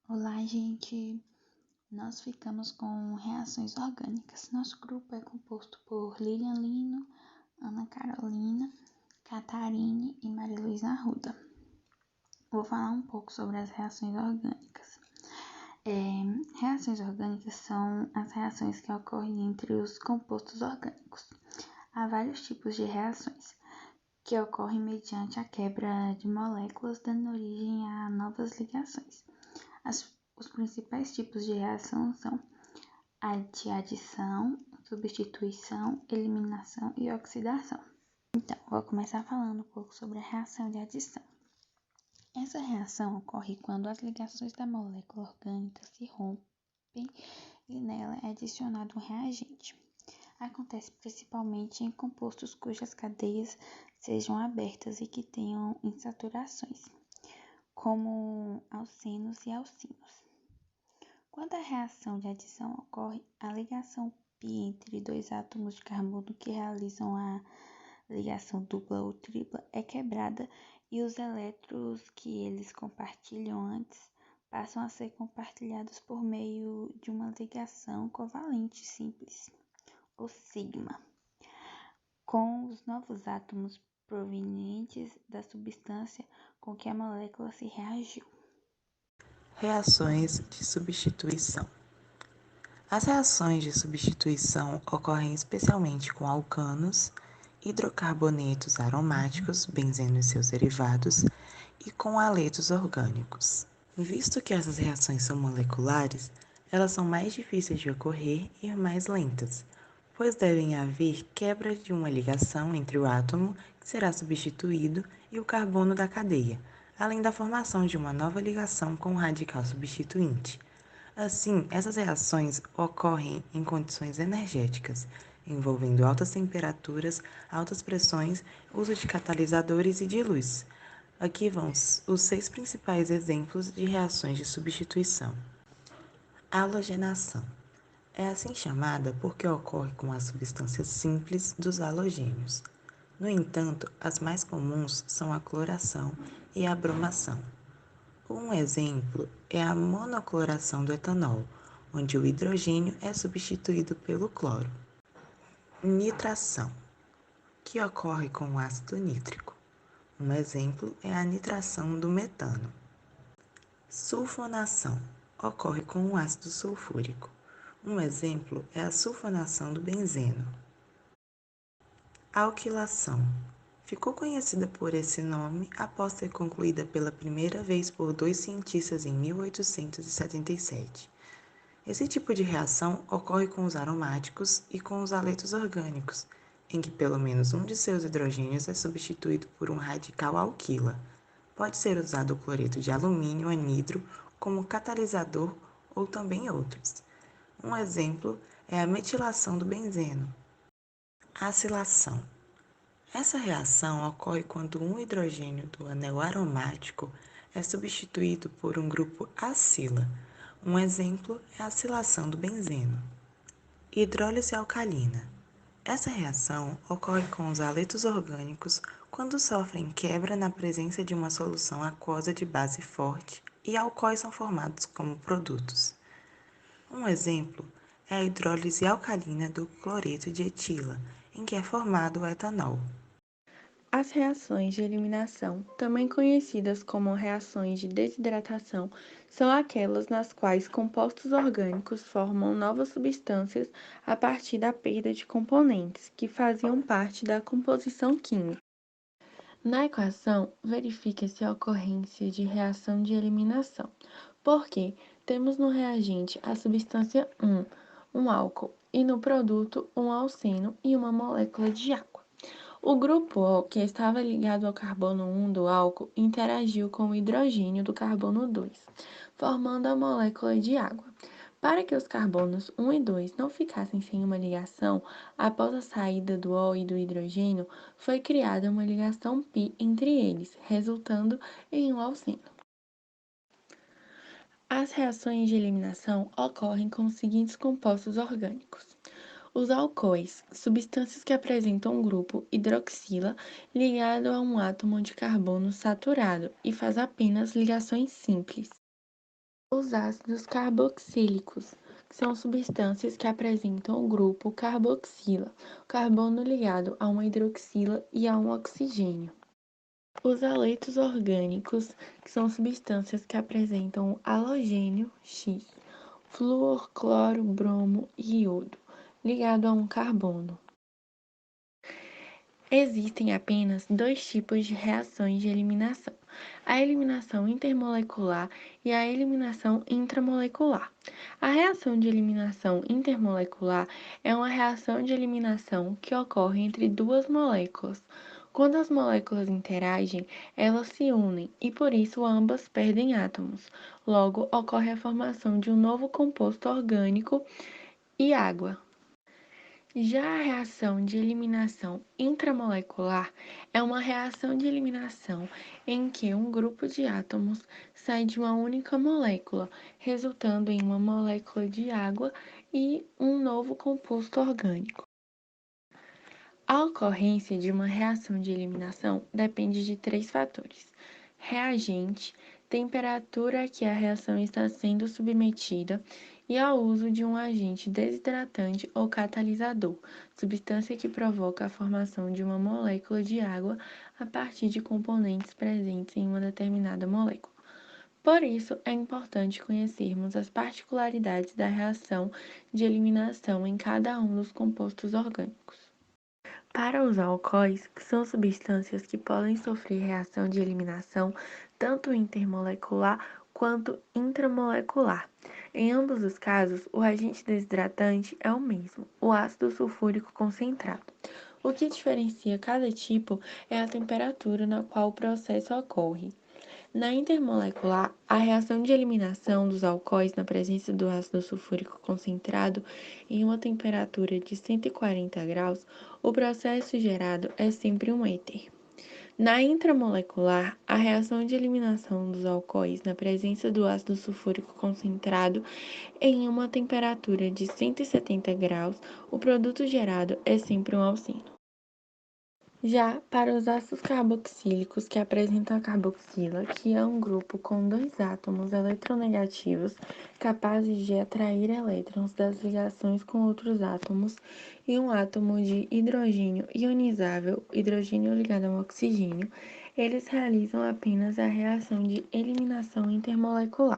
Olá, gente! Nós ficamos com reações orgânicas. Nosso grupo é composto por Lilian Lino, Ana Carolina, Catarine e Maria Luísa Arruda. Vou falar um pouco sobre as reações orgânicas. Reações orgânicas são as reações que ocorrem entre os compostos orgânicos. Há vários tipos de reações que ocorrem mediante a quebra de moléculas, dando origem a novas ligações. Os principais tipos de reação são a de adição, substituição, eliminação e oxidação. Então, vou começar falando um pouco sobre a reação de adição. Essa reação ocorre quando as ligações da molécula orgânica se rompem e nela é adicionado um reagente. Acontece principalmente em compostos cujas cadeias sejam abertas e que tenham insaturações, como alcenos e alcinos. Quando a reação de adição ocorre, a ligação π entre dois átomos de carbono que realizam a ligação dupla ou tripla é quebrada e os elétrons que eles compartilham antes passam a ser compartilhados por meio de uma ligação covalente simples, ou sigma, com os novos átomos provenientes da substância com que a molécula se reagiu. Reações de substituição. As reações de substituição ocorrem especialmente com alcanos, hidrocarbonetos aromáticos, benzeno e seus derivados, e com haletos orgânicos. Visto que essas reações são moleculares, elas são mais difíceis de ocorrer e mais lentas, pois devem haver quebra de uma ligação entre o átomo, que será substituído, e o carbono da cadeia, além da formação de uma nova ligação com o radical substituinte. Assim, essas reações ocorrem em condições energéticas, envolvendo altas temperaturas, altas pressões, uso de catalisadores e de luz. Aqui vão os 6 principais exemplos de reações de substituição. Halogenação. É assim chamada porque ocorre com as substâncias simples dos halogênios. No entanto, as mais comuns são a cloração e a bromação. Um exemplo é a monocloração do etanol, onde o hidrogênio é substituído pelo cloro. Nitração, que ocorre com o ácido nítrico. Um exemplo é a nitração do metano. Sulfonação, ocorre com o ácido sulfúrico. Um exemplo é a sulfonação do benzeno. Alquilação. Ficou conhecida por esse nome após ser concluída pela primeira vez por 2 cientistas em 1877. Esse tipo de reação ocorre com os aromáticos e com os haletos orgânicos, em que pelo menos um de seus hidrogênios é substituído por um radical alquila. Pode ser usado o cloreto de alumínio anidro como catalisador ou também outros. Um exemplo é a metilação do benzeno. Acilação. Essa reação ocorre quando um hidrogênio do anel aromático é substituído por um grupo acila. Um exemplo é a acilação do benzeno. Hidrólise alcalina. Essa reação ocorre com os haletos orgânicos quando sofrem quebra na presença de uma solução aquosa de base forte e alcoóis são formados como produtos. Um exemplo é a hidrólise alcalina do cloreto de etila, em que é formado o etanol. As reações de eliminação, também conhecidas como reações de desidratação, são aquelas nas quais compostos orgânicos formam novas substâncias a partir da perda de componentes que faziam parte da composição química. Na equação, verifica-se a ocorrência de reação de eliminação, porque temos no reagente a substância 1, um álcool, e no produto um alceno e uma molécula de água. O grupo O, que estava ligado ao carbono 1 do álcool, interagiu com o hidrogênio do carbono 2, formando a molécula de água. Para que os carbonos 1 e 2 não ficassem sem uma ligação, após a saída do O e do hidrogênio, foi criada uma ligação π entre eles, resultando em um alceno. As reações de eliminação ocorrem com os seguintes compostos orgânicos. Os alcóis, substâncias que apresentam um grupo hidroxila ligado a um átomo de carbono saturado e faz apenas ligações simples. Os ácidos carboxílicos, que são substâncias que apresentam o grupo carboxila, o carbono ligado a uma hidroxila e a um oxigênio. Os haletos orgânicos, que são substâncias que apresentam o halogênio X, flúor, cloro, bromo e iodo, ligado a um carbono. Existem apenas dois tipos de reações de eliminação: a eliminação intermolecular e a eliminação intramolecular. A reação de eliminação intermolecular é uma reação de eliminação que ocorre entre duas moléculas. Quando as moléculas interagem, elas se unem e por isso ambas perdem átomos. Logo, ocorre a formação de um novo composto orgânico e água. Já a reação de eliminação intramolecular é uma reação de eliminação em que um grupo de átomos sai de uma única molécula, resultando em uma molécula de água e um novo composto orgânico. A ocorrência de uma reação de eliminação depende de três fatores: reagente, temperatura a que a reação está sendo submetida e ao uso de um agente desidratante ou catalisador, substância que provoca a formação de uma molécula de água a partir de componentes presentes em uma determinada molécula. Por isso, é importante conhecermos as particularidades da reação de eliminação em cada um dos compostos orgânicos. Para os alcoóis, que são substâncias que podem sofrer reação de eliminação tanto intermolecular quanto intramolecular. Em ambos os casos, o agente desidratante é o mesmo, o ácido sulfúrico concentrado. O que diferencia cada tipo é a temperatura na qual o processo ocorre. Na intermolecular, a reação de eliminação dos alcoóis na presença do ácido sulfúrico concentrado em uma temperatura de 140 graus, o processo gerado é sempre um éter. Na intramolecular, a reação de eliminação dos alcoóis na presença do ácido sulfúrico concentrado em uma temperatura de 170 graus, o produto gerado é sempre um alceno. Já para os ácidos carboxílicos, que apresentam a carboxila, que é um grupo com dois átomos eletronegativos capazes de atrair elétrons das ligações com outros átomos e um átomo de hidrogênio ionizável, hidrogênio ligado a um oxigênio, eles realizam apenas a reação de eliminação intermolecular.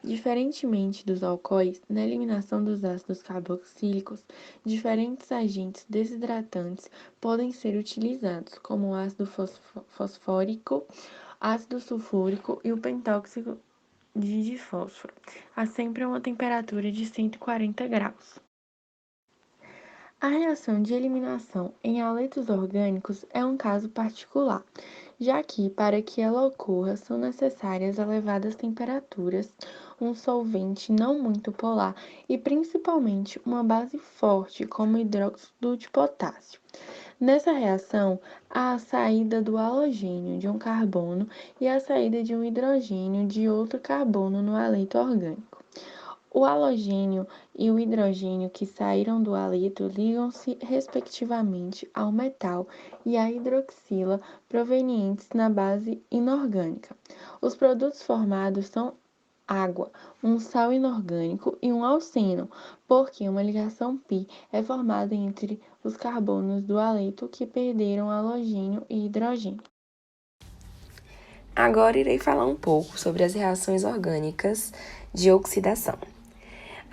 Diferentemente dos alcoóis, na eliminação dos ácidos carboxílicos, diferentes agentes desidratantes podem ser utilizados, como o ácido fosfórico, ácido sulfúrico e o pentóxido de fósforo, a sempre uma temperatura de 140 graus. A reação de eliminação em haletos orgânicos é um caso particular, já que, para que ela ocorra, são necessárias elevadas temperaturas, um solvente não muito polar e, principalmente, uma base forte, como hidróxido de potássio. Nessa reação, há a saída do halogênio de um carbono e a saída de um hidrogênio de outro carbono no haleto orgânico. O halogênio e o hidrogênio que saíram do haleto ligam-se respectivamente ao metal e à hidroxila provenientes na base inorgânica. Os produtos formados são água, um sal inorgânico e um alceno, porque uma ligação π é formada entre os carbonos do haleto que perderam halogênio e hidrogênio. Agora irei falar um pouco sobre as reações orgânicas de oxidação.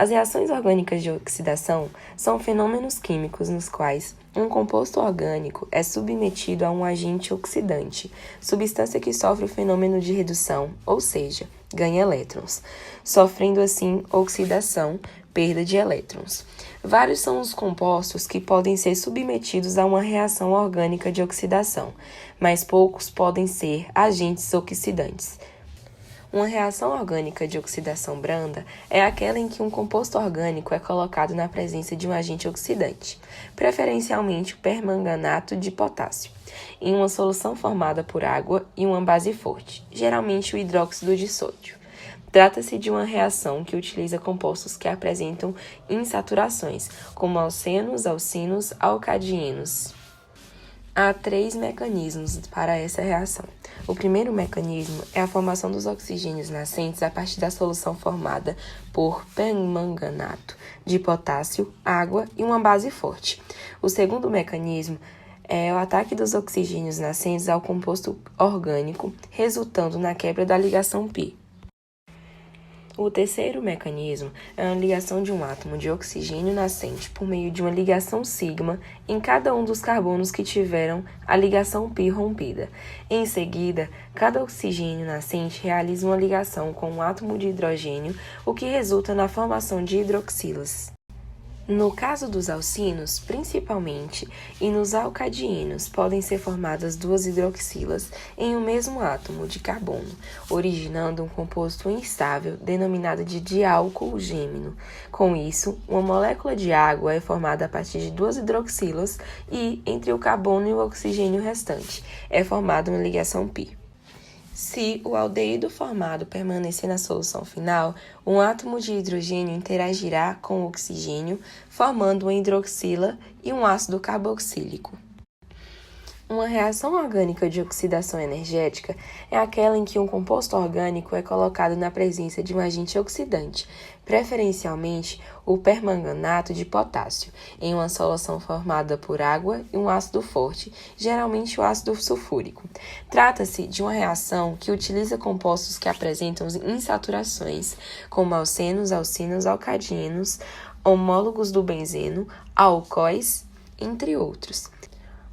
As reações orgânicas de oxidação são fenômenos químicos nos quais um composto orgânico é submetido a um agente oxidante, substância que sofre o fenômeno de redução, ou seja, ganha elétrons, sofrendo assim oxidação, perda de elétrons. Vários são os compostos que podem ser submetidos a uma reação orgânica de oxidação, mas poucos podem ser agentes oxidantes. Uma reação orgânica de oxidação branda é aquela em que um composto orgânico é colocado na presença de um agente oxidante, preferencialmente o permanganato de potássio, em uma solução formada por água e uma base forte, geralmente o hidróxido de sódio. Trata-se de uma reação que utiliza compostos que apresentam insaturações, como alcenos, alcinos, alcadienos. Há 3 mecanismos para essa reação. O primeiro mecanismo é a formação dos oxigênios nascentes a partir da solução formada por permanganato de potássio, água e uma base forte. O segundo mecanismo é o ataque dos oxigênios nascentes ao composto orgânico, resultando na quebra da ligação π. O terceiro mecanismo é a ligação de um átomo de oxigênio nascente por meio de uma ligação sigma em cada um dos carbonos que tiveram a ligação π rompida. Em seguida, cada oxigênio nascente realiza uma ligação com um átomo de hidrogênio, o que resulta na formação de hidroxilas. No caso dos alcinos, principalmente, e nos alcadienos, podem ser formadas 2 hidroxilas em um mesmo átomo de carbono, originando um composto instável denominado de diálcool gêmeo. Com isso, uma molécula de água é formada a partir de 2 hidroxilas e, entre o carbono e o oxigênio restante, é formada uma ligação π. Se o aldeído formado permanecer na solução final, um átomo de hidrogênio interagirá com o oxigênio, formando uma hidroxila e um ácido carboxílico. Uma reação orgânica de oxidação energética é aquela em que um composto orgânico é colocado na presença de um agente oxidante, preferencialmente o permanganato de potássio, em uma solução formada por água e um ácido forte, geralmente o ácido sulfúrico. Trata-se de uma reação que utiliza compostos que apresentam insaturações, como alcenos, alcinos, alcadienos, homólogos do benzeno, alcoóis, entre outros.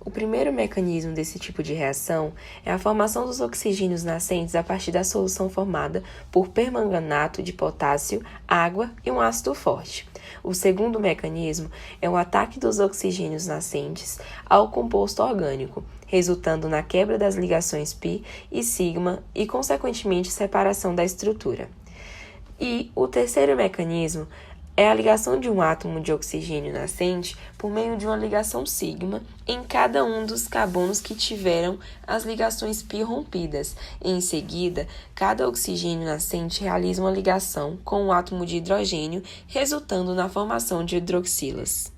O primeiro mecanismo desse tipo de reação é a formação dos oxigênios nascentes a partir da solução formada por permanganato de potássio, água e um ácido forte. O segundo mecanismo é o ataque dos oxigênios nascentes ao composto orgânico, resultando na quebra das ligações π e sigma e, consequentemente, separação da estrutura. E o terceiro mecanismo é a ligação de um átomo de oxigênio nascente por meio de uma ligação sigma em cada um dos carbonos que tiveram as ligações π rompidas. Em seguida, cada oxigênio nascente realiza uma ligação com um átomo de hidrogênio, resultando na formação de hidroxilas.